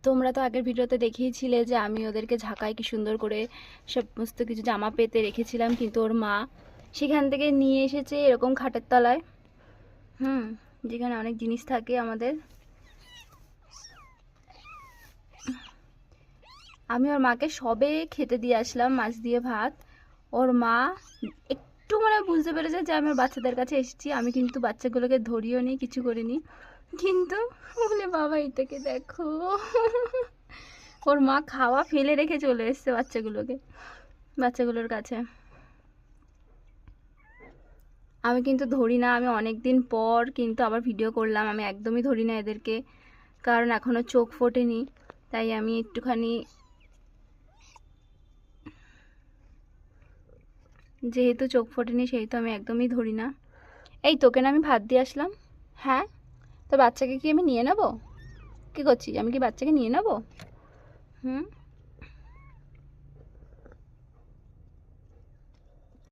তোমরা তো আগের ভিডিওতে দেখিয়েছিলে যে আমি ওদেরকে ঝাঁকায় কি সুন্দর করে সমস্ত কিছু জামা পেতে রেখেছিলাম, কিন্তু ওর মা সেখান থেকে নিয়ে এসেছে এরকম খাটের তলায়, যেখানে অনেক জিনিস থাকে আমাদের। আমি ওর মাকে সবে খেতে দিয়ে আসলাম মাছ দিয়ে ভাত। ওর মা একটু মানে বুঝতে পেরেছে যে আমি ওর বাচ্চাদের কাছে এসেছি। আমি কিন্তু বাচ্চাগুলোকে ধরিও নি, কিছু করিনি, কিন্তু বলে বাবা এটাকে দেখো। ওর মা খাওয়া ফেলে রেখে চলে এসছে বাচ্চাগুলোর কাছে। আমি কিন্তু ধরি না, আমি অনেক দিন পর কিন্তু আবার ভিডিও করলাম। আমি একদমই ধরি না এদেরকে, কারণ এখনও চোখ ফোটেনি, তাই আমি একটুখানি, যেহেতু চোখ ফোটেনি সেহেতু আমি একদমই ধরি না। এই তোকে না আমি ভাত দিয়ে আসলাম। হ্যাঁ, তো বাচ্চাকে কি আমি নিয়ে নেব? কী করছিস? আমি কি বাচ্চাকে নিয়ে নেব?